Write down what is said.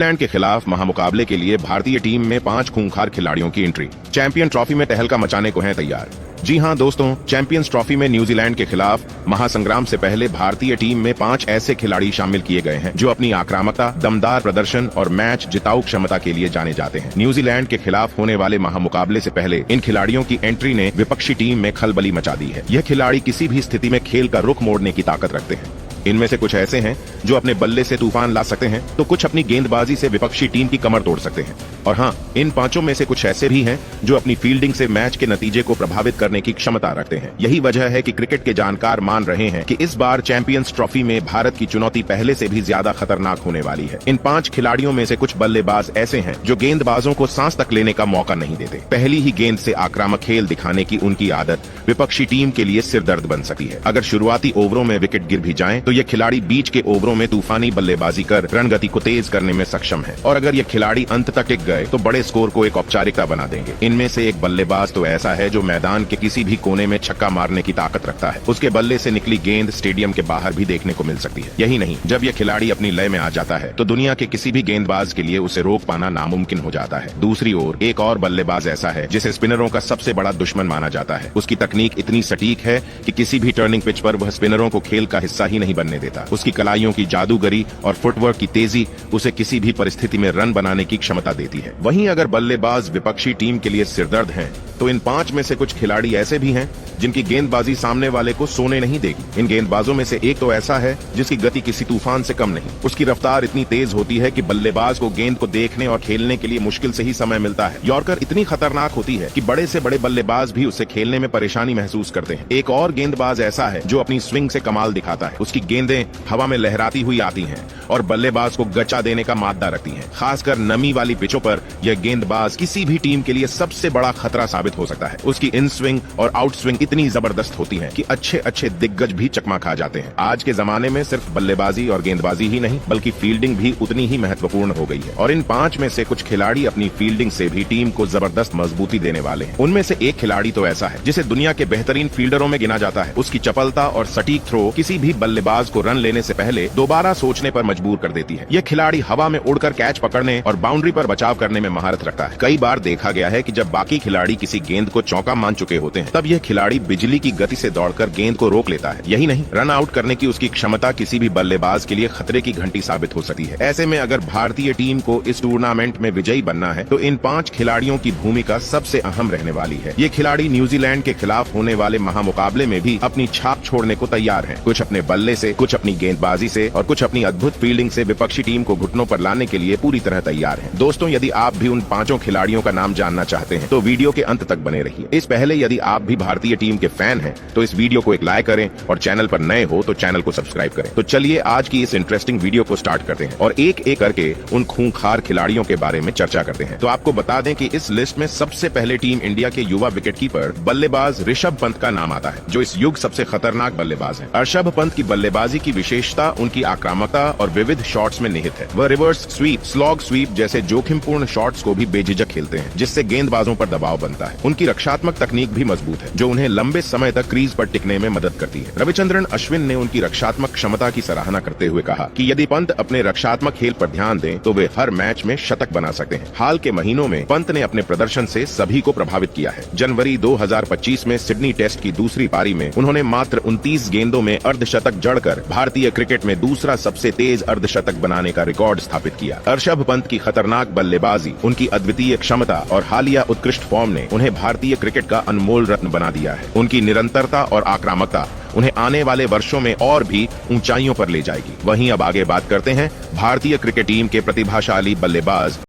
New Zealand के खिलाफ महामुकाबले के लिए भारतीय टीम में 5 खूंखार खिलाड़ियों की एंट्री। चैंपियन ट्रॉफी में तहलका मचाने को हैं तैयार। जी हां दोस्तों, चैंपियंस ट्रॉफी में न्यूजीलैंड के खिलाफ महासंग्राम से पहले भारतीय टीम में 5 ऐसे खिलाड़ी शामिल किए गए हैं जो अपनी आक्रामकता, दमदार प्रदर्शन और मैच जिताऊ क्षमता के लिए जाने जाते हैं। न्यूजीलैंड के खिलाफ होने वाले महामुकाबले से पहले इन खिलाड़ियों की एंट्री ने विपक्षी टीम में खलबली मचा दी है। यह खिलाड़ी किसी भी स्थिति में खेल का रुख मोड़ने की ताकत रखते हैं। इनमें से कुछ ऐसे हैं जो अपने बल्ले से तूफान ला सकते हैं, तो कुछ अपनी गेंदबाजी से विपक्षी टीम की कमर तोड़ सकते हैं। और हाँ, इन 5 में से कुछ ऐसे भी हैं जो अपनी फील्डिंग से मैच के नतीजे को प्रभावित करने की क्षमता रखते हैं। यही वजह है कि क्रिकेट के जानकार मान रहे हैं कि इस बार चैंपियंस ट्रॉफी में भारत की चुनौती पहले से भी ज्यादा खतरनाक होने वाली है। इन 5 खिलाड़ियों में से कुछ बल्लेबाज ऐसे हैं जो गेंदबाजों को सांस तक लेने का मौका नहीं देते। पहली ही गेंद से आक्रामक खेल दिखाने की उनकी आदत विपक्षी टीम के लिए सिरदर्द बन सकती है। अगर शुरुआती ओवरों में विकेट गिर भी जाएं, तो ये खिलाड़ी बीच के ओवरों में तूफानी बल्लेबाजी कर रणगति को तेज करने में सक्षम है। और अगर ये खिलाड़ी अंत तक टिक गए तो बड़े स्कोर को एक औपचारिकता बना देंगे। इनमें से एक बल्लेबाज तो ऐसा है जो मैदान के किसी भी कोने में छक्का मारने की ताकत रखता है। उसके बल्ले से निकली गेंद स्टेडियम के बाहर भी देखने को मिल सकती है। यही नहीं, जब यह खिलाड़ी अपनी लय में आ जाता है तो दुनिया के किसी भी गेंदबाज के लिए उसे रोक पाना नामुमकिन हो जाता है। दूसरी ओर एक और बल्लेबाज ऐसा है जिसे स्पिनरों का सबसे बड़ा दुश्मन माना जाता है। उसकी तकनीक इतनी सटीक है कि किसी भी टर्निंग पिच पर वह स्पिनरों को खेल का हिस्सा ही नहीं बनने देता। उसकी कलाइयों की जादूगरी और फुटवर्क की तेजी उसे किसी भी परिस्थिति में रन बनाने की क्षमता देती है। वहीं अगर बल्लेबाज विपक्षी टीम के लिए सिरदर्द हैं, तो इन 5 में से कुछ खिलाड़ी ऐसे भी हैं जिनकी गेंदबाजी सामने वाले को सोने नहीं देगी। इन गेंदबाजों में से एक तो ऐसा है जिसकी गति किसी तूफान से कम नहीं। उसकी रफ्तार इतनी तेज होती है कि बल्लेबाज को गेंद को देखने और खेलने के लिए मुश्किल से ही समय मिलता है। यॉर्कर इतनी खतरनाक होती है कि बड़े से बड़े बल्लेबाज भी उसे खेलने में परेशानी महसूस करते हैं। एक और गेंदबाज ऐसा है जो अपनी स्विंग से कमाल दिखाता है। उसकी गेंदें हवा में लहराती हुई आती हैं और बल्लेबाज को गचा देने का मादा रखती हैं। खासकर नमी वाली पिचों पर यह गेंदबाज किसी भी टीम के लिए सबसे बड़ा खतरा साबित हो सकता है। उसकी इन स्विंग और आउट स्विंग इतनी जबरदस्त होती है कि अच्छे अच्छे दिग्गज भी चकमा खा जाते हैं। आज के जमाने में सिर्फ बल्लेबाजी और गेंदबाजी ही नहीं बल्कि फील्डिंग भी उतनी ही महत्वपूर्ण हो गई है। और इन 5 में से कुछ खिलाड़ी अपनी फील्डिंग से भी टीम को जबरदस्त मजबूती देने वाले हैं। उनमें से एक खिलाड़ी तो ऐसा है जिसे दुनिया के बेहतरीन फील्डरों में गिना जाता है। उसकी चपलता और सटीक थ्रो किसी भी बल्लेबाज को रन लेने से पहले दोबारा सोचने पर मजबूर कर देती है। यह खिलाड़ी हवा में उड़कर कैच पकड़ने और बाउंड्री पर बचाव करने में महारत रखता है। कई बार देखा गया है कि जब बाकी खिलाड़ी किसी गेंद को चौका मान चुके होते हैं, तब यह खिलाड़ी बिजली की गति से दौड़कर गेंद को रोक लेता है। यही नहीं, रन आउट करने की उसकी क्षमता किसी भी बल्लेबाज के लिए खतरे की घंटी साबित हो सकती है। ऐसे में अगर भारतीय टीम को इस टूर्नामेंट में विजयी बनना है तो इन 5 खिलाड़ियों की भूमिका सबसे अहम रहने वाली है। ये खिलाड़ी न्यूजीलैंड के खिलाफ होने वाले महामुकाबले में भी अपनी छाप छोड़ने को तैयार हैं। कुछ अपने बल्ले से, कुछ अपनी गेंदबाजी से और कुछ अपनी अद्भुत फील्डिंग से विपक्षी टीम को घुटनों पर लाने के लिए पूरी तरह तैयार हैं। दोस्तों, यदि आप भी उन 5 खिलाड़ियों का नाम जानना चाहते हैं तो वीडियो के अंत तक बने रहिए। इस पहले यदि आप भी भारतीय टीम के फैन हैं तो इस वीडियो को एक लाइक करें और चैनल पर नए हो तो चैनल को सब्सक्राइब करें। तो चलिए आज की इस इंटरेस्टिंग वीडियो को स्टार्ट करते हैं और एक एक करके उन खूंखार खिलाड़ियों के बारे में चर्चा करते हैं। तो आपको बता दें कि इस लिस्ट में सबसे पहले टीम इंडिया के युवा विकेटकीपर बल्लेबाज ऋषभ पंत का नाम आता है, जो इस युग सबसे खतरनाक बल्लेबाज है। ऋषभ पंत की बल्लेबाजी की विशेषता उनकी आक्रामकता और विविध शॉट्स में निहित है। वह रिवर्स स्वीप, स्लॉग स्वीप जैसे जोखिमपूर्ण शॉट्स को भी बेझिझक खेलते हैं, जिससे गेंदबाजों पर दबाव बनता है। उनकी रक्षात्मक तकनीक भी मजबूत है, जो उन्हें लंबे समय तक क्रीज पर टिकने में मदद करती है। रविचंद्रन अश्विन ने उनकी रक्षात्मक क्षमता की सराहना करते हुए कहा कि यदि पंत अपने रक्षात्मक खेल पर ध्यान दें तो वे हर मैच में शतक बना सकते हैं। हाल के महीनों में पंत ने अपने प्रदर्शन से सभी को प्रभावित किया है। जनवरी 2025 में सिडनी टेस्ट की दूसरी पारी में उन्होंने मात्र 29 गेंदों में अर्धशतक जड़कर भारतीय क्रिकेट में दूसरा सबसे तेज अर्धशतक बनाने का रिकॉर्ड स्थापित किया। ऋषभ पंत की खतरनाक बल्लेबाजी, उनकी अद्वितीय क्षमता और हालिया उत्कृष्ट फॉर्म ने उन्हें भारतीय क्रिकेट का अनमोल रत्न बना दिया है। उनकी निरंतरता और आक्रामकता उन्हें आने वाले वर्षों में और भी ऊंचाइयों पर ले जाएगी। वहीं अब आगे बात करते हैं भारतीय क्रिकेट टीम के प्रतिभाशाली बल्लेबाज